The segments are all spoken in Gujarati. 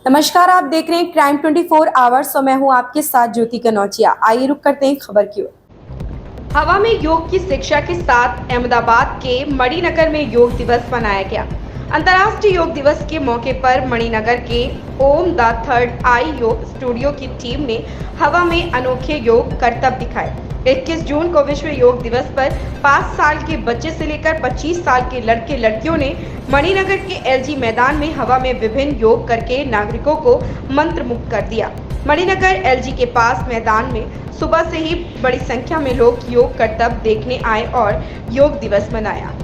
नमस्कार, आप देख रहे हैं क्राइम 24 आवर्स और मैं हूं आपके साथ ज्योति कनौजिया। आइए रुक करते हैं खबर की ओर। हवा में योग की शिक्षा के साथ अहमदाबाद के मणिनगर में योग दिवस मनाया गया। अंतर्राष्ट्रीय योग दिवस के मौके पर मणिनगर के ओम द थर्ड आई योग स्टूडियो की टीम ने हवा में अनोखे योग करतब दिखाए। 21 जून को विश्व योग दिवस पर 5 साल के बच्चे से लेकर 25 साल के लड़के लड़कियों ने मणिनगर के एलजी मैदान में हवा में विभिन्न योग करके नागरिकों को मंत्रमुग्ध कर दिया। मणिनगर एलजी के पास मैदान में सुबह से ही बड़ी संख्या में लोग योग करतब देखने आए और योग दिवस मनाया।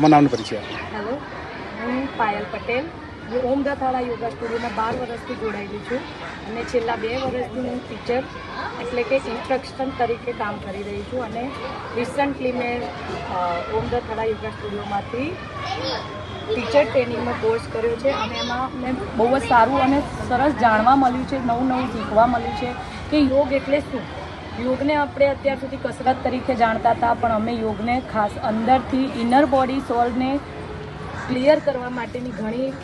नाम परिचय हेलो, હું પાયલ પટેલ. હું ઓમ ધ થાળા યોગા સ્ટુડિયોમાં 12 વર્ષથી જોડાયેલી છું અને છેલ્લા 2 વર્ષથી હું ટીચર એટલે કે ઇન્સ્ટ્રક્શન તરીકે કામ કરી રહી છું અને રિસન્ટલી મેં ઓમ ધ થાળા યોગા સ્ટુડિયોમાંથી ટીચર ટ્રેનિંગનો કોર્સ કર્યો છે અને એમાં મેં બહુ જ સારું અને સરસ જાણવા મળ્યું છે, નવું શીખવા મળ્યું છે કે યોગ એટલે શું. યોગને આપણે અત્યાર સુધી કસરત તરીકે જાણતા હતા, પણ અમે યોગને ખાસ અંદરથી ઇનર બોડી સોલને ક્લિયર કરવા માટેની ઘણી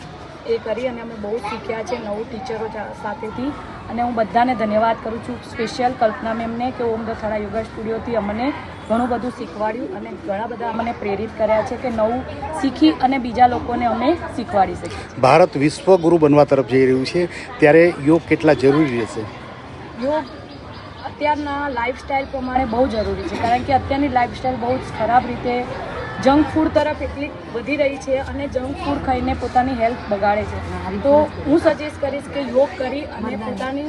એ કરી અને અમે બહુ શીખ્યા છે નવું ટીચરો સાથેથી. અને હું બધાને ધન્યવાદ કરું છું, સ્પેશિયલ કલ્પના મેમને કે ઓમ ધ થાળા યોગા સ્ટુડિયોથી અમને ઘણું બધું શીખવાડ્યું અને ઘણા બધા અમને પ્રેરિત કર્યા છે કે નવું શીખી અને બીજા લોકોને અમે શીખવાડી શકીએ. ભારત વિશ્વગુરુ બનવા તરફ જઈ રહ્યું છે, ત્યારે યોગ કેટલા જરૂરી રહેશે? યોગ અત્યારના લાઈફસ્ટાઈલ પ્રમાણે બહુ જરૂરી છે, કારણ કે અત્યારની લાઈફસ્ટાઈલ બહુ જ ખરાબ રીતે જંક ફૂડ તરફ એટલી વધી રહી છે અને જંક ફૂડ ખાઈને પોતાની હેલ્થ બગાડે છે. તો હું સજેસ્ટ કરીશ કે યોગ કરી અને પોતાની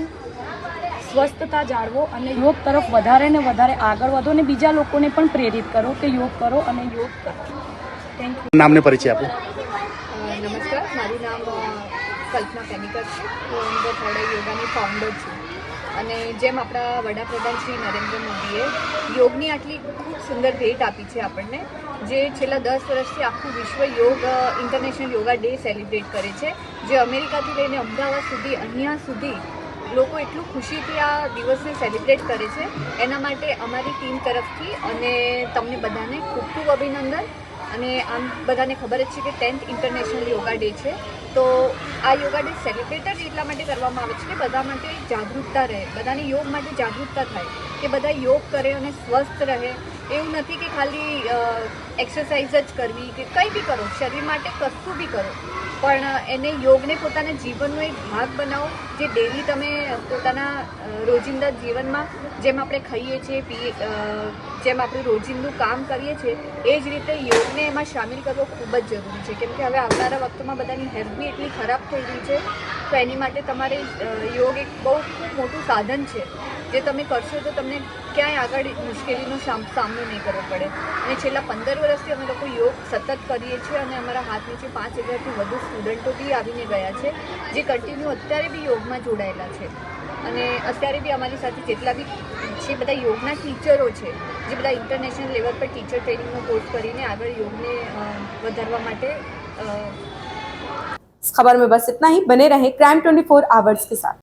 સ્વસ્થતા જાળવો અને યોગ તરફ વધારે ને વધારે આગળ વધો અને બીજા લોકોને પણ પ્રેરિત કરો કે યોગ કરો અને યોગ કરો. Thank you. નામને પરિચય આપો. નમસ્કાર, મારું નામ કલ્પના પેનિકર છે. હું ઓમ ધ થાળા યોગાની ફાઉન્ડર છું અને જેમ આપણા વડાપ્રધાન શ્રી નરેન્દ્ર મોદીએ યોગની આટલી ખૂબ સુંદર ભેટ આપી છે આપણને, જે છેલ્લા 10 વર્ષથી આખું વિશ્વ યોગ ઇન્ટરનેશનલ યોગા ડે સેલિબ્રેટ કરે છે, જે અમેરિકાથી લઈને અમદાવાદ સુધી અહીંયા સુધી લોકો એટલું ખુશીથી આ દિવસને સેલિબ્રેટ કરે છે. એના માટે અમારી ટીમ તરફથી અને તમને બધાને ખૂબ ખૂબ અભિનંદન. અને આમ બધાને ખબર જ છે કે 10th ઇન્ટરનેશનલ યોગા ડે છે, તો આ યોગા ડે સેલિબ્રેટ જ એટલા માટે કરવામાં આવે છે કે બધા માટે જાગૃતતા રહે, બધાની યોગ માટે જાગૃતતા થાય કે બધા યોગ કરે અને સ્વસ્થ રહે. એવું નથી કે ખાલી એક્સરસાઇઝ જ કરવી કે કંઈ બી કરો, શરીર માટે કશું બી કરો, પણ એને યોગને પોતાના જીવનનો એક ભાગ બનાવો, જે ડેલી તમે પોતાના રોજિંદા જીવનમાં જેમ આપણે ખાઈએ છીએ પીએ, જેમ આપણે રોજિંદું કામ કરીએ છીએ એ જ રીતે યોગને એમાં સામેલ કરવો ખૂબ જ જરૂરી છે. કેમ કે હવે આવનારા વખતમાં બધાની હેલ્થ બી એટલી ખરાબ થઈ રહી છે, તો એની માટે તમારે યોગ એક બહુ ખૂબ મોટું સાધન છે, જે તમે કરશો તો તમને ક્યાંય આગળ મુશ્કેલીનો સામનો નહીં કરવો પડે. અને છેલ્લા 15 વર્ષથી અમે લોકો યોગ સતત કરીએ છીએ અને અમારા હાથ નીચે 5000થી વધુ સ્ટુડન્ટો બી આવીને ગયા છે, જે કન્ટિન્યુ અત્યારે બી યોગમાં જોડાયેલા છે. અને અત્યારે બી અમારી સાથે જેટલા બી છે બધા યોગના ટીચરો છે, જે બધા ઇન્ટરનેશનલ લેવલ પર ટીચર ટ્રેનિંગનો કોર્સ કરીને આગળ યોગને વધારવા માટે. इस खबर में बस इतना ही। बने रहें क्राइम 24 आवर्स के साथ।